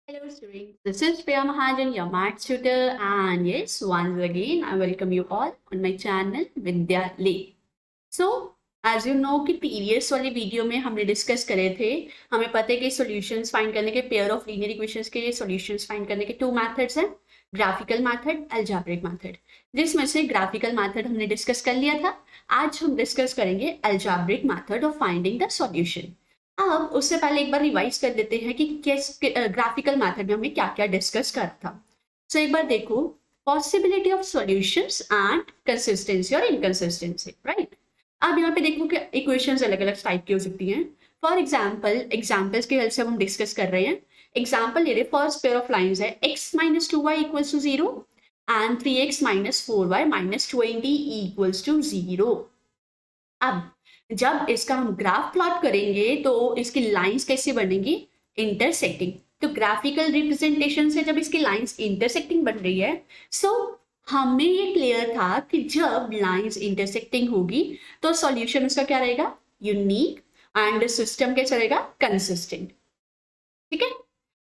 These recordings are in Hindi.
Hello students, this is Priya Mahajan, your maths tutor, and yes, once again I welcome you all on my channel Vidya Le. So, as you know कि प्रीवियस वाले वीडियो में हमने डिस्कस करे थे, हमें पता है कि सॉल्यूशंस फाइंड करने के पेयर ऑफ लीनियर इक्वेशंस के सॉल्यूशंस फाइंड करने के टू मेथड्स हैं, ग्राफिकल मेथड, अलजेब्रिक मेथड, जिसमें से ग्राफिकल मेथड हमने डिस्कस कर लिया था। आज हम डिस्कस करेंगे algebraic method of finding the solution. अब उससे पहले एक बार रिवाइज कर देते हैं कि किस ग्राफिकल मेथड में हमने क्या क्या डिस्कस करा था। सो एक बार देखो, possibility of solutions and consistency और इनकंसिस्टेंसी, राइट। अब यहाँ पे देखो कि इक्वेशंस अलग अलग टाइप की हो सकती हैं। फॉर एग्जाम्पल, एग्जाम्पल्स की हेल्प से हम डिस्कस कर रहे हैं। एग्जाम्पल ले रहे, फर्स्ट पेयर ऑफ लाइंस है x minus 2y equals to 0 and 3x minus 4y minus 20 equals to 0। अब जब इसका हम ग्राफ प्लॉट करेंगे तो इसकी लाइंस कैसे बनेंगी? इंटरसेक्टिंग। तो ग्राफिकल रिप्रेजेंटेशन से जब इसकी लाइंस इंटरसेक्टिंग बन रही है, सो हमें ये क्लियर था कि जब लाइंस इंटरसेक्टिंग होगी तो सॉल्यूशन उसका क्या रहेगा? यूनिक, एंड सिस्टम कैसा रहेगा? कंसिस्टेंट। ठीक है,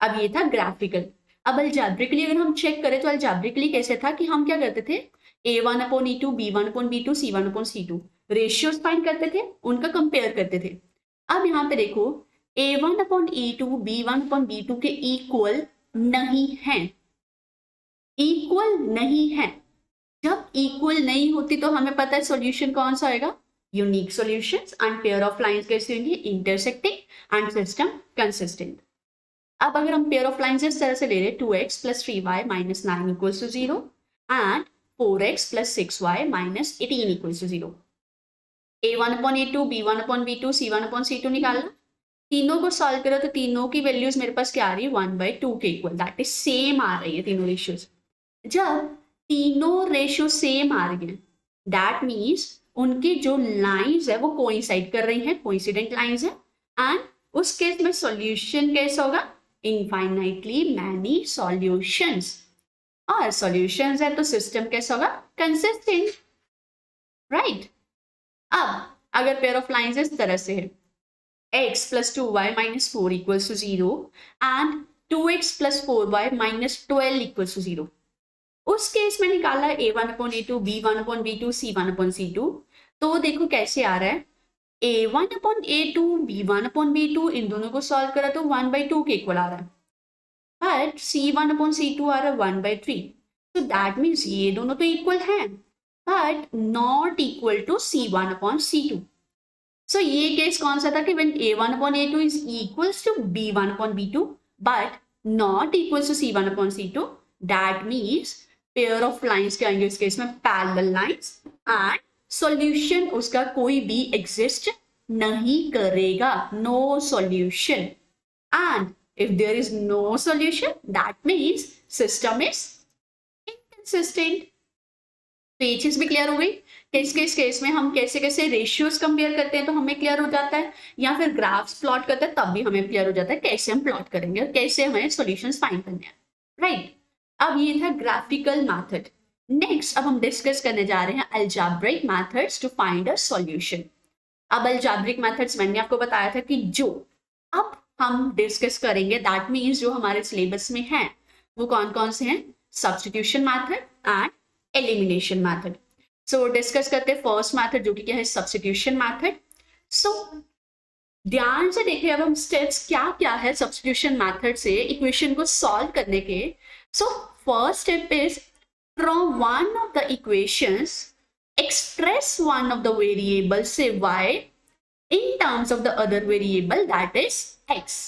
अब ये था ग्राफिकल। अब अलजेब्रिकली अगर हम चेक करें तो अलजेब्रिकली कैसे था कि हम क्या करते थे? a1/e2, b1/b2, c1/c2 ratios find करते थे, उनका कंपेयर करते थे। अब यहाँ पे देखो, a1/e2 b1/b2 के इक्वल नहीं है, इक्वल नहीं है। जब इक्वल नहीं होती तो हमें पता है सॉल्यूशन कौन सा आएगा? Unique solutions, and pair of lines कैसे होंगी? Intersecting and system consistent. अब अगर हम पेयर ऑफ लाइंस इस तरह से ले रहे, 2x plus 3y minus 9 equals to 0 and 4x plus 6y minus 18 equals to 0। a1/a2, b1/b2, c1/c2 निकालना। तीनों को सॉल्व करो तो तीनों की वैल्यूज मेरे पास क्या आ रही है? 1/2 के इक्वल, दैट इज सेम आ रही है तीनों रेशियोज। जब तीनों रेशियो सेम आ रही है, दैट मीन्स उनकी जो लाइंस है वो कोइंसाइड कर रही है, कोइंसिडेंट लाइंस है, एंड उस केस में सॉल्यूशन कैसा होगा? Infinitely many solutions. और सॉल्यूशंस है तो सिस्टम कैसा होगा? Consistent, right. अब अगर पेयर ऑफ लाइंस इस तरह से है, x plus 2y minus 4 equals to 0 and 2x plus 4y minus 12 equals to 0, उस केस में निकाला a1/a2, b1/b2, c1/c2। तो देखो कैसे आ रहा है, a1/a2, b1/b2 इन दोनों को सॉल्व करा तो 1/2 के इक्वल आ रहा है, बट c1/c2 आ रहा है 1/3। तो दैट मीन्स ये दोनों तो इक्वल हैं but not equal to c1/c2। So ये केस कौन सा था कि when a1/a2 is equals to b1/b2 but not equals to c1/c2, that means pair of lines के आएंगे इस केस में parallel lines, and solution उसका कोई भी exist नहीं करेगा, no solution, and if there is no solution that means system is inconsistent। तो ये चीज भी क्लियर हो गई। किस किस केस में हम कैसे कैसे रेशियोज कंपेयर करते हैं तो हमें क्लियर हो जाता है, या फिर ग्राफ्स प्लॉट करते हैं तब भी हमें क्लियर हो जाता है कैसे हम प्लॉट करेंगे और कैसे हमें सॉल्यूशंस फाइंड करने हैं, राइट। अब ये था ग्राफिकल मेथड। नेक्स्ट अब हम डिस्कस करने जा रहे हैं algebraic methods to find a solution. अब अलजेब्रिक मेथड्स मैंने आपको बताया था कि जो अब हम डिस्कस करेंगे दैट मीन्स जो हमारे सिलेबस में है वो कौन कौन से हैं? Substitution method and elimination method. So discuss करते हैं फर्स्ट मेथड जो कि क्या है? Substitution method. सो ध्यान से देखिए, अब हम स्टेप्स क्या क्या है सब्स्टिट्यूशन मेथड से इक्वेशन को सॉल्व करने के। So first step is from one of the equations express one of the variable से y in terms of the other variable that is x।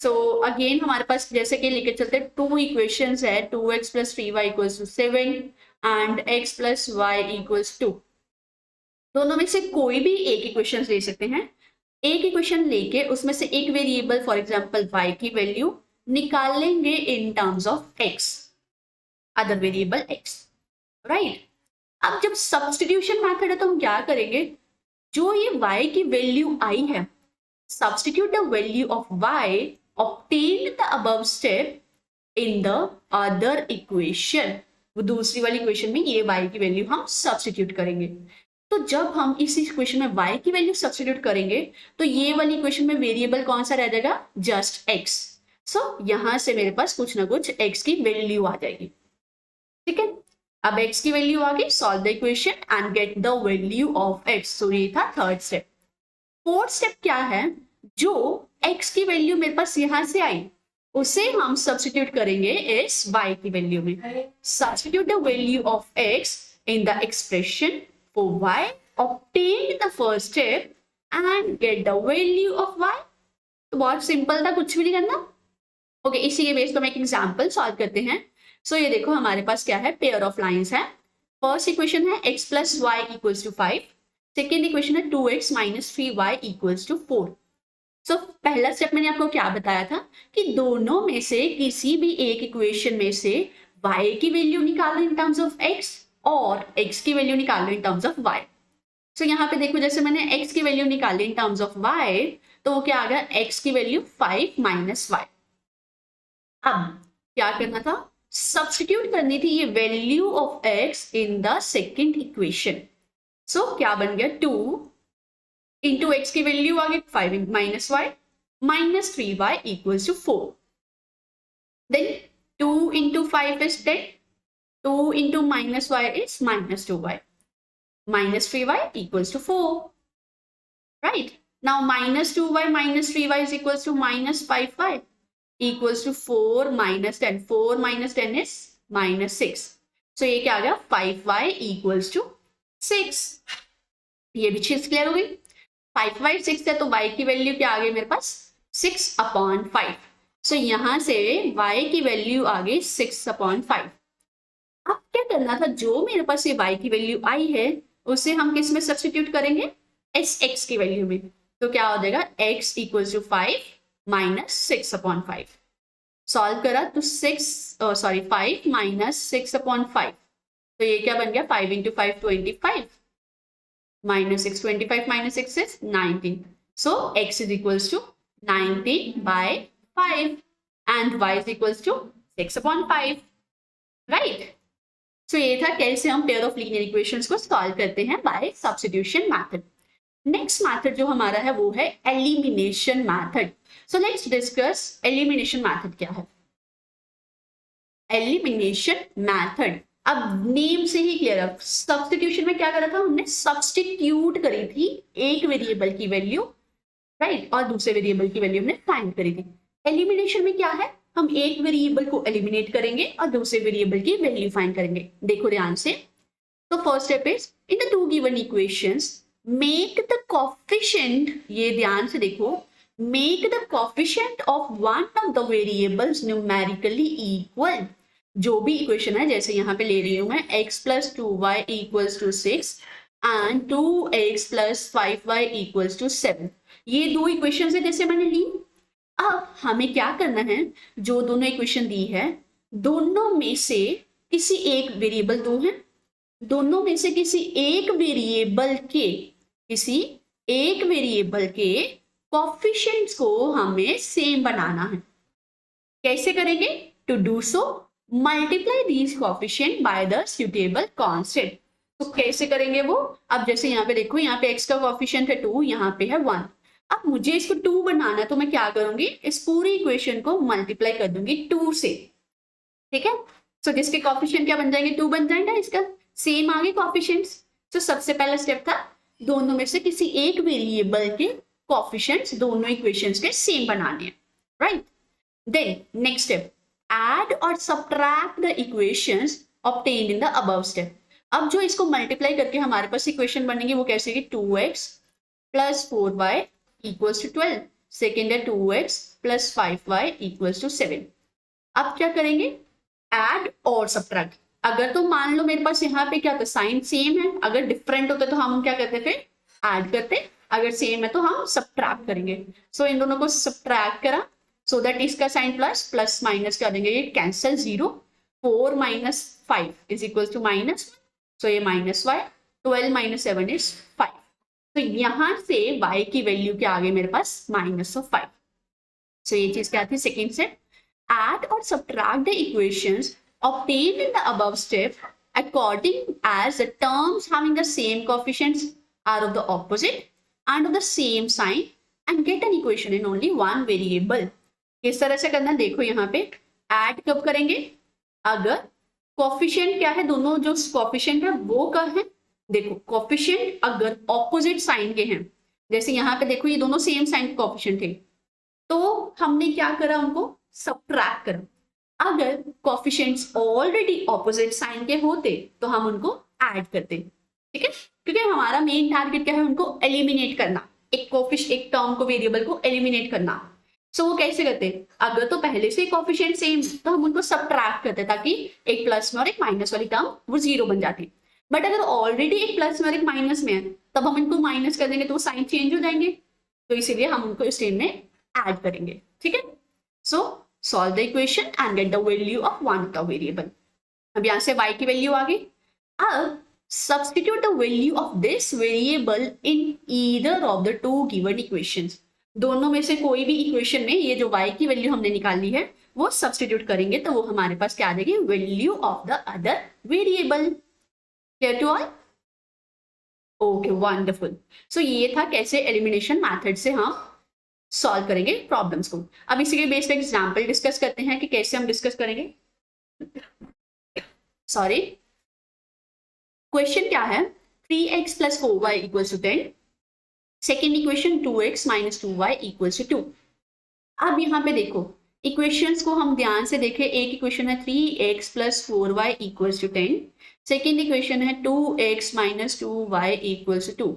So again हमारे पास जैसे कि लेके चलते टू इक्वेशंस है, 2x plus 3y equals to 7 and x plus y equals 2। दोनों में से कोई भी एक इक्वेशन ले सकते हैं। एक इक्वेशन लेके उसमें से एक वेरिएबल फॉर एग्जांपल y की वैल्यू निकालेंगे in terms of x, other variable x, right. अब जब सब्स्टिट्यूशन मेथड है तो हम क्या करेंगे? जो ये y की वैल्यू आई है, substitute the value of y obtained the above step in the other equation। वो दूसरी वाली इक्वेशन में ये y की वैल्यू हम सब्स्टिट्यूट करेंगे। तो जब हम इस इक्वेशन में y की वैल्यू सब्स्टिट्यूट करेंगे तो ये वाली इक्वेशन में वेरिएबल कौन सा रह जाएगा? Just x। सो यहाँ से मेरे पास कुछ ना कुछ x की वैल्यू आ जाएगी, ठीक है। अब x की वैल्यू आ गई, solve the equation and get the value of x। सो ये था थर्ड स्टेप। फोर्थ स्टेप क्या है, जो x की वैल्यू मेरे पास यहां से आई उसे हम सब्स्टिट्यूट करेंगे इस y की वैल्यू में। Substitute the value of x in the expression for y, obtain the first step and get the value of y। तो बहुत सिंपल था, कुछ भी नहीं करना। ओके, इसी के बेस पर हम एक एग्जांपल सॉल्व करते हैं। सो ये देखो हमारे पास क्या है, पेयर ऑफ लाइंस है। फर्स्ट इक्वेशन है x plus y equals to 5, second equation है 2x minus 3y equals to 4। सो पहला स्टेप मैंने आपको क्या बताया था कि दोनों में से किसी भी एक इक्वेशन में से y की वैल्यू निकालो इन टर्म्स ऑफ x और x की वैल्यू निकालो इन टर्म्स ऑफ y। सो यहाँ पे देखो जैसे मैंने x की वैल्यू निकाली इन टर्म्स ऑफ y, तो वो क्या आ गया, x की वैल्यू 5 माइनस y। अब क्या करना था, सब्स्टिट्यूट करनी थी ये value of x in the second equation. So क्या बन गया, 2 इंटू एक्स की वैल्यू आ गई 5 minus y minus 3y equals to 4। Then 2 into 5 is 10, 2 into minus y is minus 2y, minus 3y equals to 4, right? Now minus 2y minus 3y is equals to minus 5y equals to 4 minus 10, 4 minus 10 is minus 6, so ये क्या आ गया, 5y equals to 6। ये भी चीज क्लियर हो गई। 5y 6 है तो y की वैल्यू क्या आ गई मेरे पास, 6/5। सो यहां से y की वैल्यू आ गई 6/5। अब क्या करना था, जो मेरे पास ये y की वैल्यू आई है उसे हम किस में सब्स्टिट्यूट करेंगे, एस एक्स की वैल्यू में। तो क्या हो जाएगा, x equal to 5 minus 6/5। Solve करा तो 5 माइनस 6/5, तो ये क्या बन गया, 5 into 5 25 minus 6 25 minus 6 is 19। So x is equals to 19/5 and y is equals to 6/5, right. So ये था कैसे हम पेयर ऑफ लीनियर इक्वेशंस को सॉल्व करते हैं by substitution method. Next method जो हमारा है वो है elimination method. So let's discuss elimination method क्या है। एलिमिनेशन मेथड, अब नेम से ही क्लियर है, सब्स्टिट्यूशन में क्या करा था हमने, सब्स्टिट्यूट करी थी एक वेरिएबल की वैल्यू, राइट, और दूसरे वेरिएबल की वैल्यू हमने फाइंड करी थी। एलिमिनेशन में क्या है, हम एक वेरिएबल को एलिमिनेट करेंगे और दूसरे वेरिएबल की वैल्यू फाइंड करेंगे। देखो ध्यान से, तो first step is in the two given equations make the coefficient, ये ध्यान से देखो, make the coefficient of one of the variables numerically equal. जो भी इक्वेशन है, जैसे यहाँ पे ले रही हूं मैं x plus 2y equals to 6 and 2x plus 5y equals to 7, ये दो इक्वेशन है जैसे मैंने ली। अब हमें क्या करना है, जो दोनों इक्वेशन दी है दोनों में से किसी एक वेरिएबल, दो है, दोनों में से किसी एक वेरिएबल के कोएफिशिएंट्स को हमें सेम बनाना है। कैसे करेंगे, to do so multiply these coefficient by the suitable constant. तो कैसे करेंगे वो, अब जैसे यहाँ पे देखो, यहाँ पे x का कोएफिशिएंट है 2, यहाँ पे है 1। अब मुझे इसको 2 बनाना है तो मैं क्या करूंगी, इस पूरी इक्वेशन को मल्टीप्लाई कर दूंगी 2 से, ठीक है। सो जिसके कोएफिशिएंट क्या बन जाएंगे, 2 बन जाएगा, इसका सेम आगे कोएफिशिएंट्स। तो सबसे पहला स्टेप था दोनों में से किसी एक वेरिएबल के कोएफिशिएंट्स दोनों इक्वेशंस के सेम बनाने हैं, right. Then next step, add और subtract the equations obtained in the above step. अब जो इसको मल्टीप्लाई करके हमारे पास इक्वेशन बनेगी वो कैसे होगी, 2x plus 4y equals to 12, second है 2x plus 5y equals to 7। अब क्या करेंगे, ऐड और सब्ट्रैक्ट। अगर तो मान लो मेरे पास यहाँ पे क्या था, साइन सेम है, अगर डिफरेंट होता तो हम क्या करते थे, ऐड करते, अगर सेम है तो हम सब्ट्रैक्ट करेंगे। सो इन दोनों को सब्ट्रैक्ट करा, सो दैट इसका साइन प्लस प्लस माइनस कर देंगे, ये cancel 0, 4 minus 5 is equal to minus, so ये माइनस y, 12 माइनस 7 इज 5। तो यहां से y की वैल्यू क्या आ गई मेरे पास, -5। सो ये चीज क्या थी, सेकेंड से add or subtract the equations obtained in the above step according as the terms having the same coefficients are of the opposite and of the same sign and get an equation in only one variable। किस तरह से करना देखो, यहाँ पे ऐड कब करेंगे, अगर कोफिशिएंट क्या है, दोनों जो कोफिशिएंट है वो कब है, देखो कोफिशिएंट अगर ऑपोजिट साइन के हैं, जैसे यहाँ पे देखो ये दोनों सेम साइन के कोफिशिएंट थे, तो हमने क्या करा, उनको सबट्रैक्ट करा। अगर कोफिशिएंट्स ऑलरेडी ऑपोजिट साइन के होते तो हम उनको ऐड करते, ठीक है, क्योंकि हमारा मेन टारगेट क्या है, उनको एलिमिनेट करना, एक टर्म को, वेरिएबल को एलिमिनेट करना। सो वो कैसे करते, अगर तो पहले से कोफिशिएंट सेम तो हम उनको सबट्रैक्ट करते ताकि एक प्लस में और एक माइनस वाली टर्म वो जीरो बन जाती। बट अगर ऑलरेडी एक प्लस में और एक माइनस में है तब हम इनको माइनस कर देंगे तो वो साइन चेंज हो जाएंगे, तो इसीलिए हम उनको इस स्टेप में ऐड करेंगे, ठीक है। सो solve the equation and get the value of one of the variable. अब यहाँ से y की वैल्यू आ गई। अब substitute the value of this variable in either of the two given equations। दोनों में से कोई भी इक्वेशन में ये जो y की वैल्यू हमने निकाली है वो सब्सटीट्यूट करेंगे तो वो हमारे पास क्या आ जाएगी, value of the other variable. Clear to all? Okay, wonderful. So ये था कैसे एलिमिनेशन मेथड से हम सॉल्व करेंगे प्रॉब्लम्स को। अब इसी के बेस्ड एग्जांपल डिस्कस करते हैं कि कैसे हम डिस्कस करेंगे। सॉरी, क्वेश्चन क्या है, 3x plus 4y equals to 10। Second equation 2x minus 2y equals to 2। अब यहाँ पे देखो इक्वेशंस को हम ध्यान से देखें, एक इक्वेशन है 3x plus 4y equals to 10, second equation है 2x minus 2y equals to 2।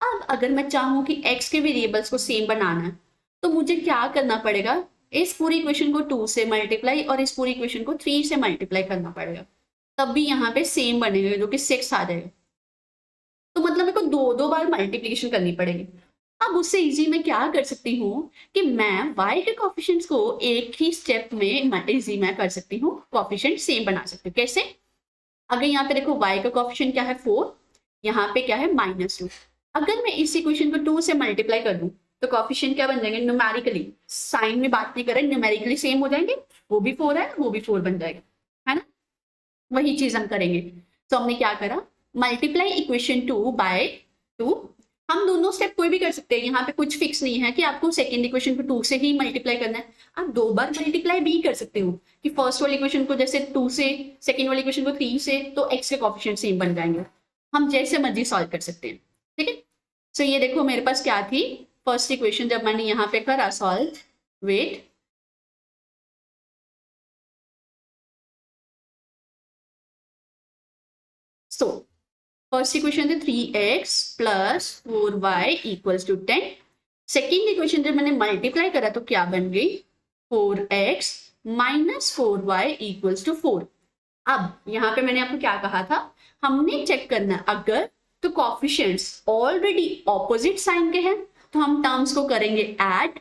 अब अगर मैं चाहूँ कि x के वेरिएबल्स को सेम बनाना है तो मुझे क्या करना पड़ेगा, इस पूरी इक्वेशन को 2 से मल्टीप्लाई और इस पूरी इक्वेशन को 3 से मल्टीप्लाई करना पड़ेगा, तब भी यहाँ पे सेम बनेगा जो कि 6 आ जाएगा। तो मतलब मेरे को दो बार मल्टीप्लिकेशन करनी पड़ेगी। अब उससे इजी मैं क्या कर सकती हूँ कि मैं y के कोफिशिएंट्स को एक ही स्टेप में इजी मैं कर सकती हूँ, कोफिशिएंट सेम बना सकती हूँ। कैसे? अगर यहाँ पे देखो y का कोफिशिएंट क्या है 4, यहाँ पे क्या है -2। अगर मैं इस इक्वेशन को 2 से मल्टीप्लाई कर दूं तो कोफिशिएंट क्या बन जाएंगे, न्यूमेरिकली, साइन में बात नहीं कर रहे, न्यूमेरिकली सेम हो जाएंगे, वो भी 4 है वो भी 4 बन जाएगा, है ना। वही चीज हम करेंगे। तो हमने क्या करा, मल्टीप्लाई इक्वेशन 2 बाय 2। हम दोनों स्टेप कोई भी कर सकते हैं, यहाँ पे कुछ फिक्स नहीं है कि आपको सेकेंड इक्वेशन को 2 से ही मल्टीप्लाई करना है, आप 2 बार मल्टीप्लाई भी कर सकते हो कि फर्स्ट वाली इक्वेशन को जैसे 2 से, सेकेंड वाली इक्वेशन को 3 से, तो x के कोफिशिएंट सेम बन जाएंगे। हम जैसे मर्जी सॉल्व कर सकते हैं, ठीक है। सो ये देखो मेरे पास क्या थी फर्स्ट इक्वेशन, जब मैंने यहाँ पे करा solve, wait, so first equation थी 3x plus 4y equals to 10। Second equation जब मैंने मल्टीप्लाई करा तो क्या बन गई, 4x minus 4y equals to 4। अब यहाँ पे मैंने आपको क्या कहा था, हमने चेक करना अगर तो कोफिशिएंट्स ऑलरेडी ऑपोजिट साइन के हैं तो हम टर्म्स को करेंगे ऐड।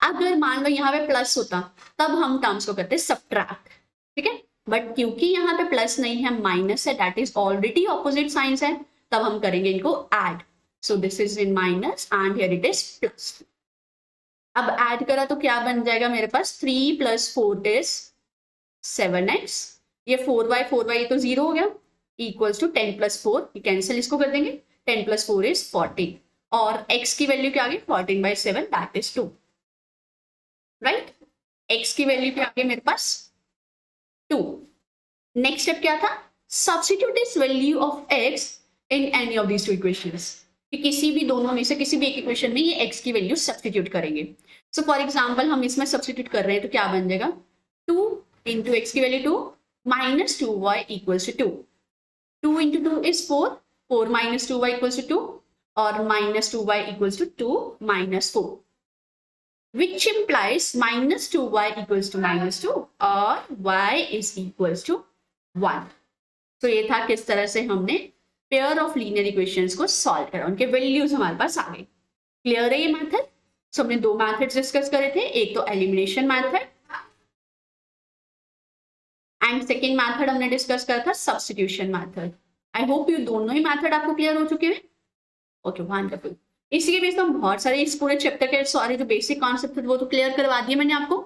अगर मान लो यहाँ पे प्लस होता तब हम टर्म्स को करते सबट्रैक्ट, ठीक है। बट क्योंकि यहाँ पे प्लस नहीं है, माइनस है, that is already opposite science है, तब हम करेंगे इनको add. So this is in minus and here it is plus. अब ऐड करा तो क्या बन जाएगा मेरे पास, 3 + 4 इज 7x, ये 4y तो 0 हो गया, इक्वल्स टू 10 + 4, ये कैंसिल इसको कर देंगे, 10 + 4 इज 14 और x की वैल्यू क्या आ गई, 14/7 दैट इज 2, राइट। x की वैल्यू क्या आ गई मेरे पास 2। नेक्स्ट स्टेप क्या था, substitute this value of x in any of these two equations, कि किसी भी दोनों में से किसी भी एक इक्वेशन में ये x की वैल्यू सब्स्टिट्यूट करेंगे। सो फॉर एग्जांपल हम इसमें सब्स्टिट्यूट कर रहे हैं तो क्या बन जाएगा, 2 × x की value 2 -2y equals to 2, 2 × 2 is 4, 4 - 2y equals to 2 और -2y equals to 2 - 4, which implies -2y equals to -2 और y is equals to 1। तो ये था किस तरह से हमने पेयर ऑफ लीनियर इक्वेशंस को सॉल्व करा, उनके वैल्यूज हमारे पास आ गए। क्लियर है ये मेथड? सो हमने 2 मेथड्स डिस्कस करे थे, एक तो elimination method and second method हमने डिस्कस करा था सब्स्टिट्यूशन मेथड। आई होप ये दोनों ही मेथड आपको क्लियर हो चुके हैं। Okay, wonderful. इसी के बीच में बहुत सारे इस पूरे चैप्टर के सारे जो बेसिक कॉन्सेप्ट थे वो तो क्लियर करवा दिए मैंने आपको।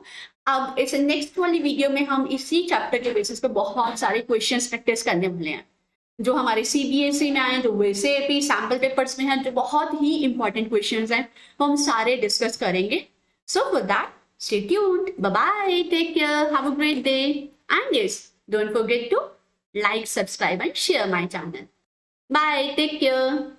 अब इस नेक्स्ट वाली वीडियो में हम इसी चैप्टर के बेसिस पे बहुत सारे क्वेश्चंस प्रैक्टिस करने वाले हैं जो हमारे सीबीएसई में आए, जो वैसे भी सैम्पल पेपर्स में हैं, जो बहुत ही इंपॉर्टेंट क्वेश्चंस हैं, वो हम सारे डिस्कस करेंगे। So for that Stay tuned. Bye bye. Take care. Have a great day. And yes, don't forget to like, subscribe, and share my channel. Bye. Take care.